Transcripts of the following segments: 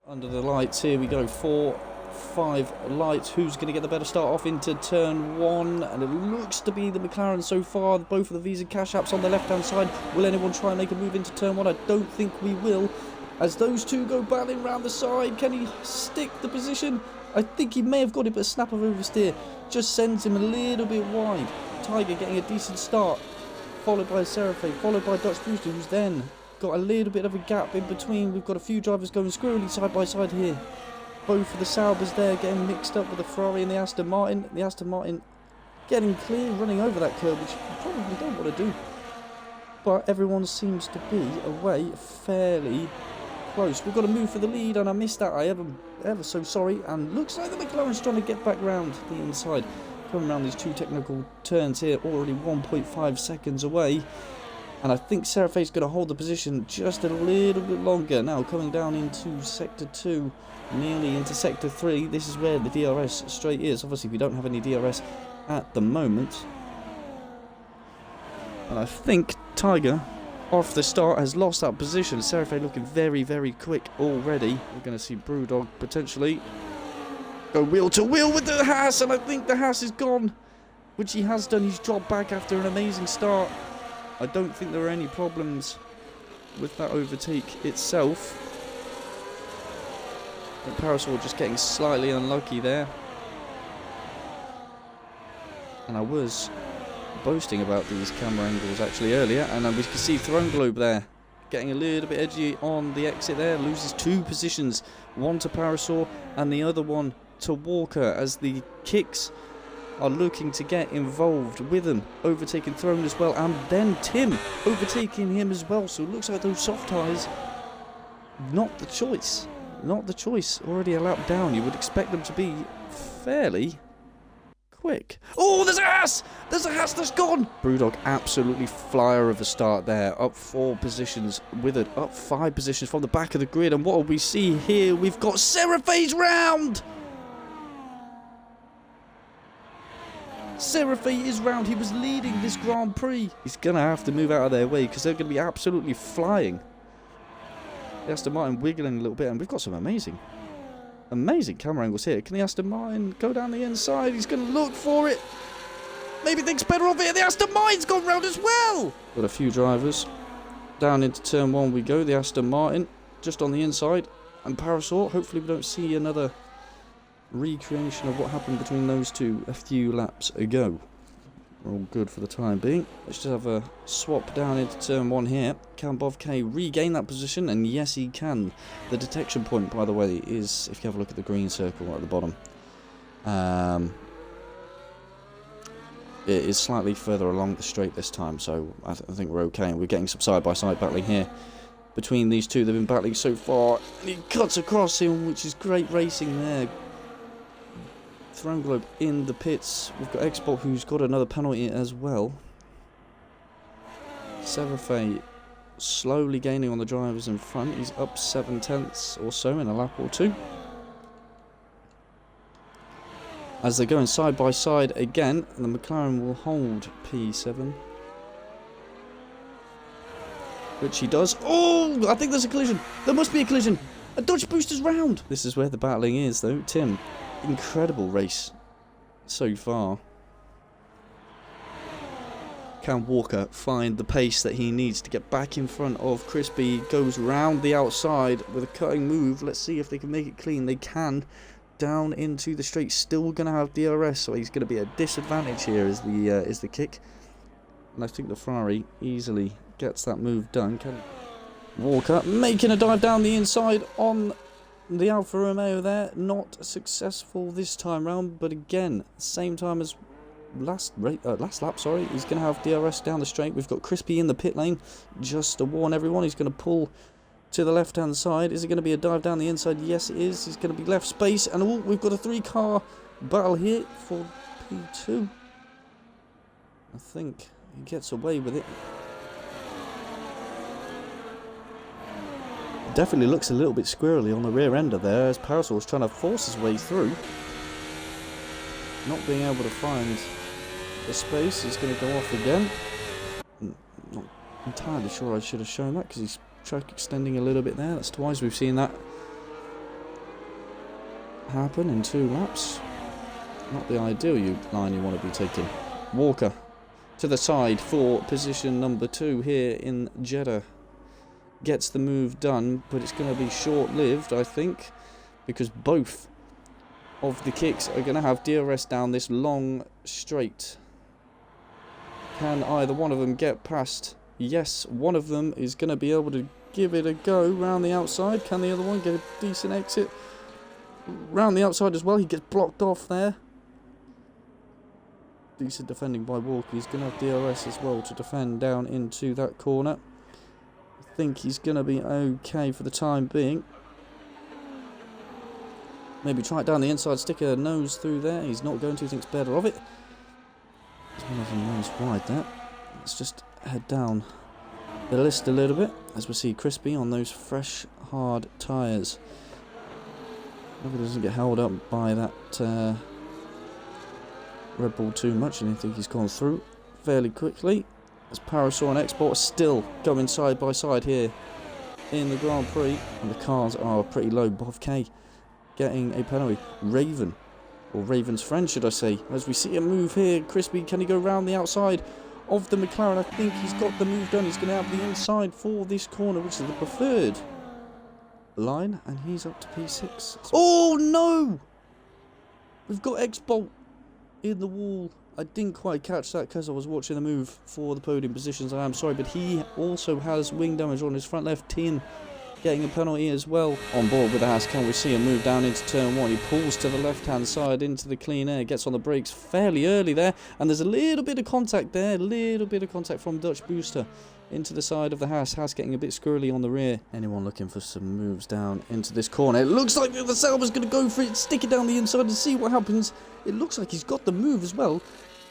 Under the lights, here we go. 4, 5 lights. Who's going to get the better start off into turn 1? And it looks to be the McLaren so far. Both of the Visa cash apps on the left-hand side. Will anyone try and make a move into turn 1? I don't think we will. As those two go battling round the side, can he stick the position? I think he may have got it, but a snap of oversteer just sends him a little bit wide. Tiger getting a decent start, followed by Seraphe, followed by Dutch Booster, who's then got a little bit of a gap in between. We've got a few drivers going squirrely side by side here. Both of the Saubers there getting mixed up with the Ferrari and the Aston Martin. The Aston Martin getting clear, running over that curb, which you probably don't want to do. But everyone seems to be away fairly close. We've got to move for the lead, and I missed that. I am ever so sorry. And looks like the McLaren's trying to get back round the inside. Coming around these two technical turns here, already 1.5 seconds away. And I think Seraphe's going to hold the position just a little bit longer. Now coming down into Sector 2, nearly into Sector 3. This is where the DRS straight is. Obviously we don't have any DRS at the moment. And I think Tiger, off the start, has lost that position. Seraphe looking very, very quick already. We're going to see Brewdog potentially go wheel to wheel with the Haas. And I think the Haas is gone, which he has done. He's dropped back after an amazing start. I don't think there are any problems with that overtake itself. And Parasol just getting slightly unlucky there. And I was boasting about these camera angles actually earlier, and we can see Throne Globe there getting a little bit edgy on the exit there. Loses 2 positions, one to Parasol and the other one to Walker, as the kicks are looking to get involved with him, overtaking Throne as well, and then Tim overtaking him as well. So it looks like those soft tyres, not the choice. Not the choice. Already a lap down. You would expect them to be fairly quick. Oh, there's a Haas! There's a Haas that's gone! Brewdog absolutely flyer of a start there. Up 4 positions with it. Up 5 positions from the back of the grid. And what do we see here? We've got Seraphe's round! Seraphe is round. He was leading this Grand Prix. He's going to have to move out of their way because they're going to be absolutely flying. The Aston Martin wiggling a little bit, and we've got some amazing camera angles here. Can the Aston Martin go down the inside? He's going to look for it. Maybe things better off here. The Aston Martin's gone round as well. Got a few drivers. Down into turn 1 we go. The Aston Martin just on the inside. And Parasol. Hopefully we don't see another recreation of what happened between those two a few laps ago. We're all good for the time being. Let's just have a swap down into turn 1 here. Can Bov K regain that position? And yes, he can. The detection point, by the way, is, if you have a look at the green circle at the bottom, it is slightly further along the straight this time, so I think we're okay. And we're getting some side-by-side battling here between these two. They've been battling so far, and he cuts across him, which is great racing there. Throne Globe in the pits. We've got Export, who's got another penalty as well. Seraphe slowly gaining on the drivers in front. He's up 7/10 or so in a lap or 2. As they're going side by side again, the McLaren will hold P7. Which he does. Oh, I think there's a collision. There must be a collision. A Dodge Booster's round. This is where the battling is, though. Tim, incredible race so far. Can Walker find the pace that he needs to get back in front of Crispy? Goes round the outside with a cutting move. Let's see if they can make it clean. They can. Down into the straight. Still going to have DRS, so he's going to be a disadvantage here is the kick. And I think the Ferrari easily gets that move done. Can Walker making a dive down the inside on the Alfa Romeo there. Not successful this time round, but again, same time as last lap, sorry. He's going to have DRS down the straight. We've got Crispy in the pit lane. Just to warn everyone, he's going to pull to the left-hand side. Is it going to be a dive down the inside? Yes, it is. He's going to be left space. And oh, we've got a 3-car battle here for P2. I think he gets away with it. Definitely looks a little bit squirrely on the rear ender there, as Parasol's trying to force his way through. Not being able to find the space. He's going to go off again. Not entirely sure I should have shown that, because he's track extending a little bit there. That's twice we've seen that happen in 2 laps. Not the ideal line you want to be taking. Walker to the side for position number 2 here in Jeddah. Gets the move done, but it's going to be short-lived, I think, because both of the kicks are going to have DRS down this long straight. Can either one of them get past? Yes, one of them is going to be able to give it a go round the outside. Can the other one get a decent exit round the outside as well? He gets blocked off there. Decent defending by Walker. He's going to have DRS as well to defend down into that corner. I think he's going to be okay for the time being. Maybe try it down the inside, stick a nose through there. He's not going to, thinks better of it. There's one of them nose wide there. Let's just head down the list a little bit as we see Crispy on those fresh, hard tyres. Hope he doesn't get held up by that Red Bull too much, and I think he's gone through fairly quickly. As Parasaur and Export are still going side by side here in the Grand Prix, and the cars are pretty low. Bob K getting a penalty. Raven, or Raven's friend should I say, as we see a move here. Crispy, can he go round the outside of the McLaren? I think he's got the move done. He's going to have the inside for this corner, which is the preferred line, and he's up to P6. Oh no! We've got X-Bolt in the wall. I didn't quite catch that because I was watching the move for the podium positions. I am sorry, but he also has wing damage on his front left tin, getting a penalty as well. On board with the Haas, can we see him move down into turn 1? He pulls to the left hand side into the clean air, gets on the brakes fairly early there, and there's a little bit of contact there, a little bit of contact from Dutch Booster into the side of the Haas. Haas getting a bit squirrely on the rear. Anyone looking for some moves down into this corner? It looks like the Sauber's going to go for it, stick it down the inside and see what happens. It looks like he's got the move as well.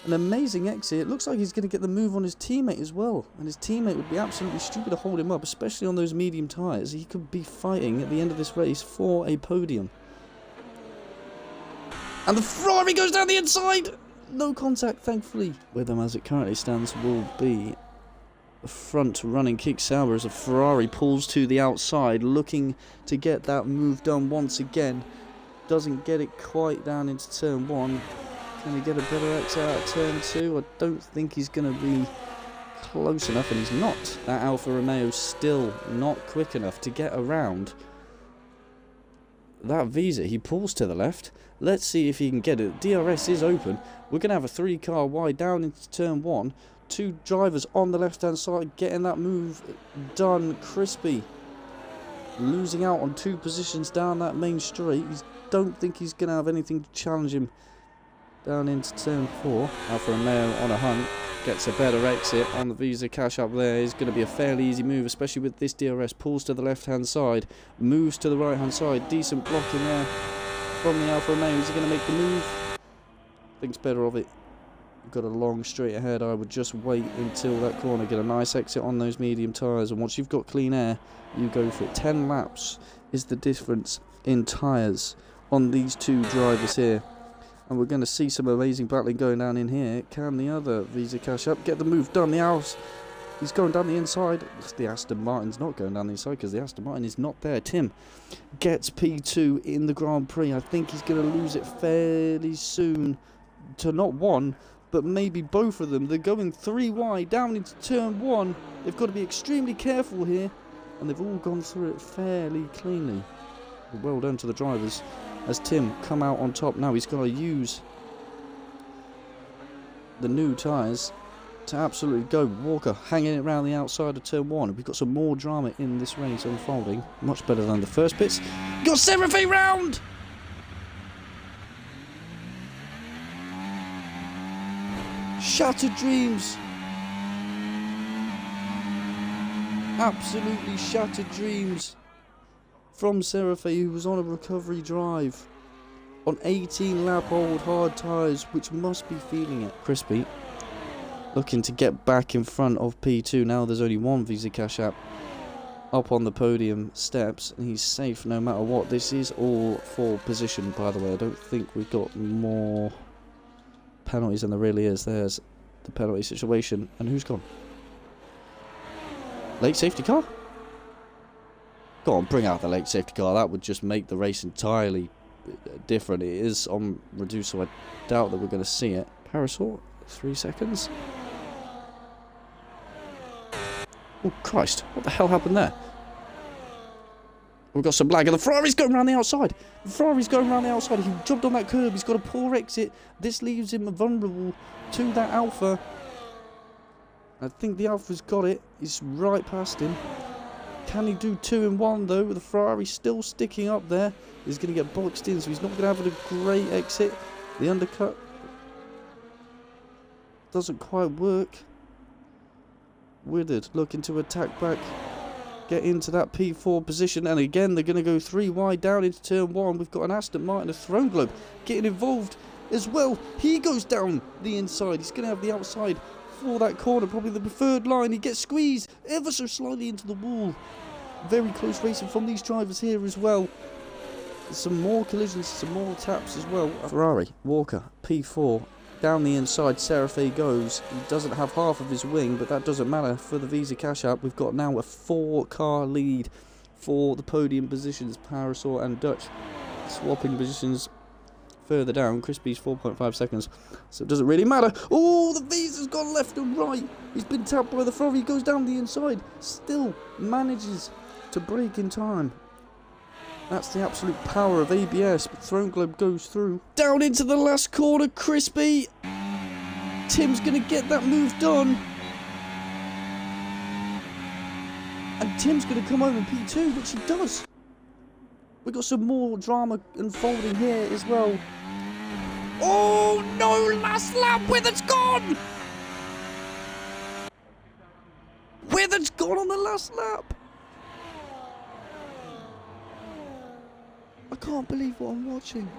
An amazing exit. It looks like he's going to get the move on his teammate as well. And his teammate would be absolutely stupid to hold him up, especially on those medium tyres. He could be fighting at the end of this race for a podium. And the Ferrari goes down the inside! No contact, thankfully. With them as it currently stands will be the front running Kick Sauber as a Ferrari pulls to the outside, looking to get that move done once again. Doesn't get it quite down into turn 1. Can he get a better exit out of turn 2? I don't think he's going to be close enough, and he's not. That Alfa Romeo still not quick enough to get around that Visa. He pulls to the left. Let's see if he can get it. DRS is open. We're going to have a 3-car wide down into turn 1. 2 drivers on the left-hand side getting that move done. Crispy losing out on 2 positions down that main straight. Don't think he's going to have anything to challenge him down into turn 4. Alfa Romeo on a hunt. Gets a better exit on the Visa cash up there. Is going to be a fairly easy move, especially with this DRS. Pulls to the left-hand side. Moves to the right-hand side. Decent blocking there from the Alfa Romeo. Is he going to make the move? Thinks better of it. Got a long straight ahead. I would just wait until that corner. Get a nice exit on those medium tyres. And once you've got clean air, you go for it. 10 laps is the difference in tyres on these 2 drivers here. And we're going to see some amazing battling going down in here. Can the other Visa cash up? Get the move done. The Alps, he's going down the inside. The Aston Martin's not going down the inside because the Aston Martin is not there. Tim gets P2 in the Grand Prix. I think he's going to lose it fairly soon to not one, but maybe both of them. They're going 3 wide down into turn 1. They've got to be extremely careful here. And they've all gone through it fairly cleanly. Well done to the drivers. As Tim come out on top now, he's going to use the new tyres to absolutely go. Walker hanging it around the outside of turn 1. We've got some more drama in this race unfolding. Much better than the first bits. Got Seraphy round! Shattered dreams. Absolutely shattered dreams. From Seraphy, who was on a recovery drive on 18 lap old hard tyres, which must be feeling it. Crispy looking to get back in front of P2. Now there's only one Visa Cash App up on the podium steps, and he's safe no matter what. This is all for position, by the way. I don't think we've got more penalties than there really is. There's the penalty situation. And who's gone? Late safety car? Go on, bring out the late safety car. That would just make the race entirely different. It is on reduced, so I doubt that we're going to see it. Parasol, 3 seconds. Oh, Christ. What the hell happened there? We've got some lag, and the Ferrari's going around the outside. The Ferrari's going around the outside. He jumped on that curb. He's got a poor exit. This leaves him vulnerable to that Alpha. I think the Alpha's got it. He's right past him. Can he do 2 in 1, though? The Ferrari still sticking up there. He's going to get boxed in, so he's not going to have a great exit. The undercut doesn't quite work. Withered looking to attack back. Get into that P4 position, and again they're going to go 3 wide down into turn 1. We've got an Aston Martin, a Throne Globe getting involved as well. He goes down the inside. He's going to have the outside for that corner, probably the preferred line. He gets squeezed ever so slightly into the wall. Very close racing from these drivers here as well. Some more collisions, some more taps as well. Ferrari, Walker, P4. Down the inside, Seraphe goes. He doesn't have half of his wing, but that doesn't matter for the Visa Cash App. We've got now a 4-car lead for the podium positions. Parasol and Dutch swapping positions further down. Crispy's 4.5 seconds, so it doesn't really matter. Oh, the Visa's gone left and right. He's been tapped by the Ferrari. He goes down the inside. Still manages to brake in time. That's the absolute power of ABS, but Throne Globe goes through. Down into the last corner, Crispy. Tim's going to get that move done. And Tim's going to come home in P2, which he does. We've got some more drama unfolding here as well. Oh, no, last lap, Withered's gone! Withered's gone on the last lap. I can't believe what I'm watching.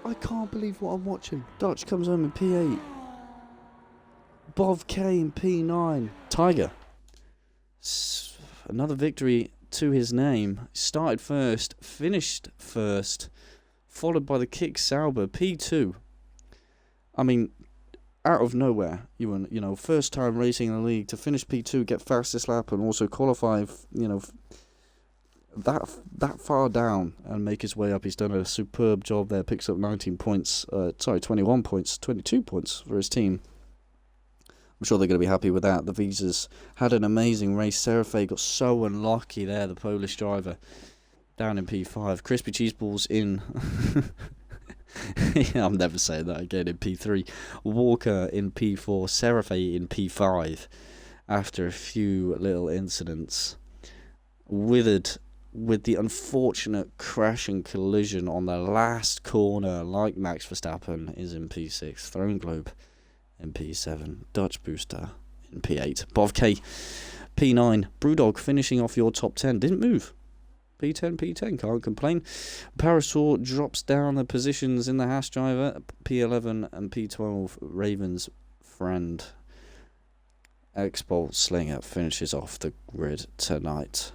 I can't believe what I'm watching. Dutch comes home in P8. Bov K in P9. Tiger. Another victory to his name. Started first, finished first, followed by the Kick Sauber, P2. I mean, out of nowhere, you know, first time racing in the league to finish P2, get fastest lap, and also qualify, that far down and make his way up. He's done a superb job there. Picks up 21 points, 22 points for his team. I'm sure they're going to be happy with that. The Visas had an amazing race. Seraphe got so unlucky there, the Polish driver, down in P5. Crispy Cheeseballs in... yeah, I'm never saying that again, in P3. Walker in P4. Seraphe in P5 after a few little incidents. Withered with the unfortunate crash and collision on the last corner, like Max Verstappen, is in P6. Throne Globe in P7. Dutch Booster in P8. Bov K, P9. Brewdog finishing off your top 10. Didn't move. P10, can't complain. Parasol drops down the positions in the Haas driver. P11 and P12, Raven's friend. X-Bolt Slinger finishes off the grid tonight.